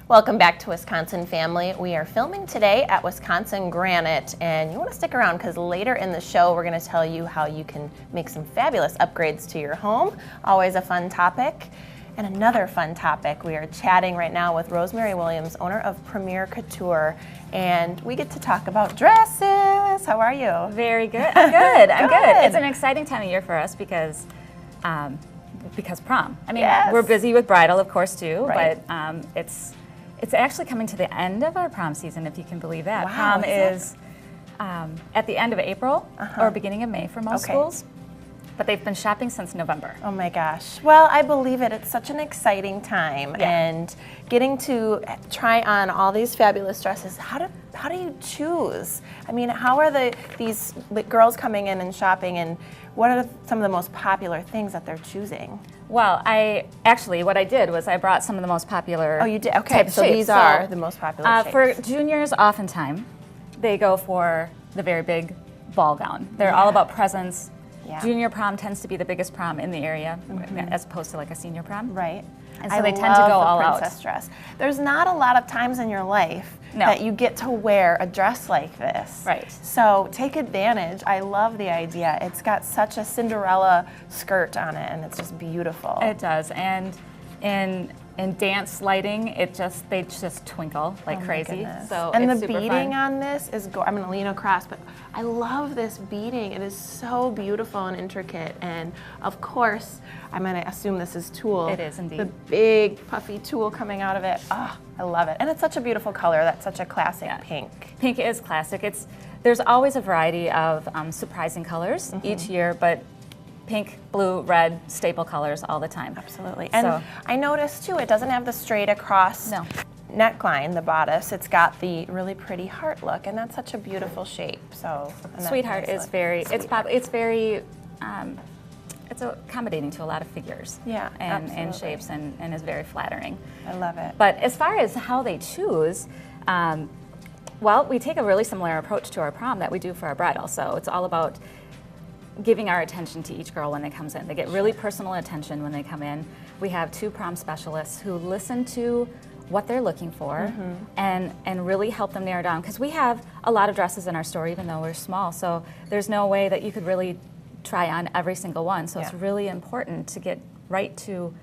Welcome back to Wisconsin Family. We are filming today at Wisconsin Granite, and you want to stick around because later in the show we're going to tell you how you can make some fabulous upgrades to your home. Always a fun topic. And another fun topic, we are chatting right now with Rosemary Williams, owner of Premier Couture, and we get to talk about dresses. How are you? Very good. I'm good. I'm good. It's an exciting time of year for us because prom. I mean, we're busy with bridal, of course, too, right. But it's actually coming to the end of our prom season, if you can believe that. Wow, prom is at the end of April or beginning of May for most schools. But they've been shopping since November. Oh my gosh. Well, I believe it. It's such an exciting time, and getting to try on all these fabulous dresses. How do you choose? I mean, how are these girls coming in and shopping, and what are some of the most popular things that they're choosing? Well, what I did was I brought some of the most popular. Oh, you did? Okay, so these are the most popular shapes. For juniors, oftentimes, they go for the very big ball gown. They're all about presents. Yeah. Junior prom tends to be the biggest prom in the area, as opposed to like a senior prom. Right. And so they tend to go all out. Princess dress. There's not a lot of times in your life that you get to wear a dress like this. Right. So take advantage. I love the idea. It's got such a Cinderella skirt on it, and it's just beautiful. It does, and in dance lighting, they just twinkle like crazy. So and it's the super beading fun. on this is I'm going to lean across, but I love this beading. It is so beautiful and intricate, and of course, I'm going to assume this is tulle. It is indeed. The big puffy tulle coming out of it. Oh, I love it, and it's such a beautiful color. That's such a classic pink. Pink is classic. There's always a variety of surprising colors each year, but pink, blue, red, staple colors all the time. Absolutely. And I noticed too, it doesn't have the straight across neckline, the bodice. It's got the really pretty heart look, and that's such a beautiful shape. So Sweetheart is it's accommodating to a lot of figures. Yeah, and shapes and is very flattering. I love it. But as far as how they choose, well, we take a really similar approach to our prom that we do for our bridal. So it's all about giving our attention to each girl when they comes in. They get really personal attention when they come in. We have 2 prom specialists who listen to what they're looking for and really help them narrow down. Because we have a lot of dresses in our store, even though we're small. So there's no way that you could really try on every single one. So it's really important to get right to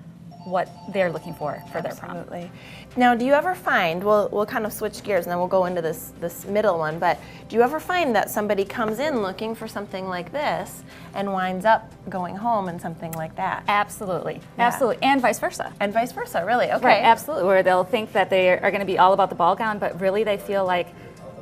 what they're looking for their prom. Absolutely. Now, do you ever find, we'll kind of switch gears and then we'll go into this middle one, but do you ever find that somebody comes in looking for something like this and winds up going home in something like that? Absolutely. Absolutely. And vice versa. And vice versa, really? Okay. Right, absolutely. Where they'll think that they are going to be all about the ball gown, but really they feel like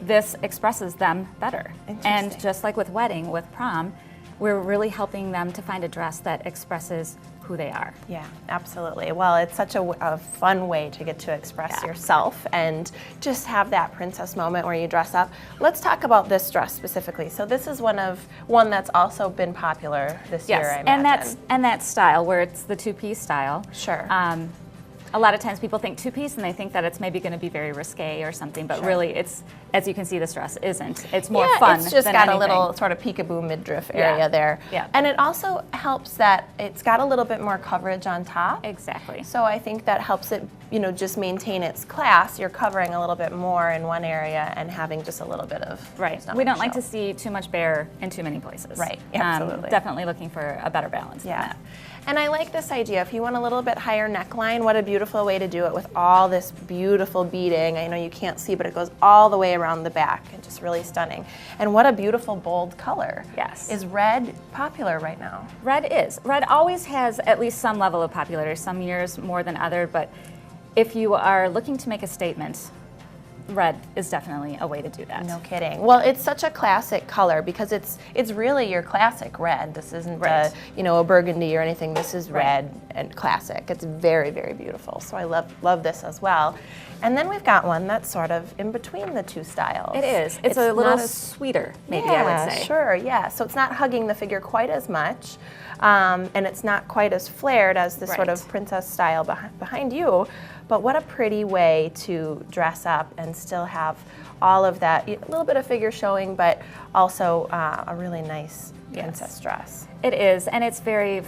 this expresses them better. And just like with wedding, with prom, we're really helping them to find a dress that expresses who they are. Yeah, absolutely. Well, it's such a fun way to get to express yourself and just have that princess moment where you dress up. Let's talk about this dress specifically. So this is one that's also been popular this year, I imagine. And that style where it's the 2-piece style. Sure. A lot of times people think 2-piece and they think that it's maybe going to be very risque or something, but really it's, as you can see, this dress isn't. It's more fun. It's just than got anything. a little sort of peekaboo midriff area there. Yeah. And it also helps that it's got a little bit more coverage on top. Exactly. So I think that helps it, just maintain its class. You're covering a little bit more in one area and having just a little bit of We don't like to see too much bare in too many places. Right, absolutely. Definitely looking for a better balance. Yeah. And I like this idea. If you want a little bit higher neckline, what a beautiful way to do it with all this beautiful beading. I know you can't see, but it goes all the way around the back and just really stunning. And what a beautiful bold color. Yes. Is red popular right now? Red is. Red always has at least some level of popularity, some years more than other, but if you are looking to make a statement, red is definitely a way to do that. No kidding. Well, it's such a classic color because it's really your classic red. This isn't a burgundy or anything. This is red and classic. It's very, very beautiful. So I love this as well. And then we've got one that's sort of in between the 2 styles. It is. It's a little sweeter, maybe I would say. Sure, yeah. So it's not hugging the figure quite as much, and it's not quite as flared as the sort of princess style behind you. But what a pretty way to dress up and still have all of that, a little bit of figure showing, but also a really nice princess dress. It is, and it's very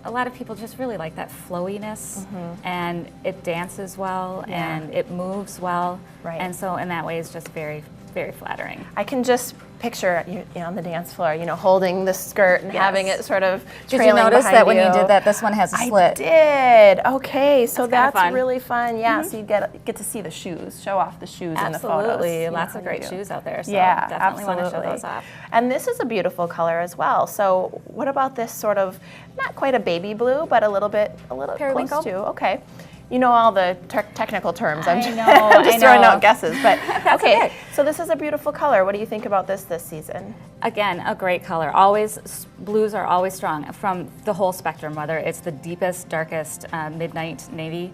a lot of people just really like that flowiness, and it dances well, and it moves well, and so in that way it's just very, very flattering. I can just picture you on the dance floor, holding the skirt and having it sort of trailing behind you. Did you notice that when you did that, this one has a slit? I did. Okay, so that's fun. really fun. Yeah, so you get to see the shoes, show off the shoes in the photos. Absolutely, lots of great shoes out there. So yeah, definitely want to show absolutely. those off. And this is a beautiful color as well. So what about this sort of not quite a baby blue, but a little Periwinkle? close to? Okay. You know all the technical terms. I'm just I throwing know. out guesses, but okay. So this is a beautiful color. What do you think about this season? Again, a great color. Blues are always strong from the whole spectrum, whether it's the deepest, darkest midnight navy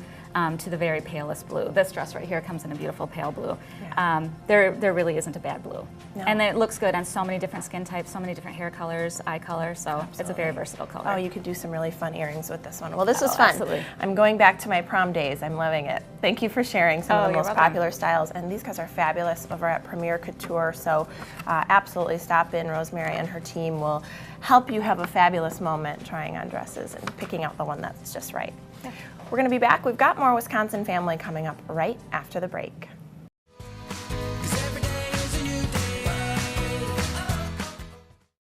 to the very palest blue. This dress right here comes in a beautiful pale blue. Yeah. There really isn't a bad blue. No. And it looks good on so many different skin types, so many different hair colors, eye color, so it's a very versatile color. Oh, you could do some really fun earrings with this one. Well, this was fun. Absolutely. I'm going back to my prom days. I'm loving it. Thank you for sharing some of the most welcome. popular styles. And these guys are fabulous over at Premier Couture. So absolutely stop in. Rosemary and her team will help you have a fabulous moment trying on dresses and picking out the one that's just right. Yeah. We're going to be back. We've got more Wisconsin Family coming up right after the break.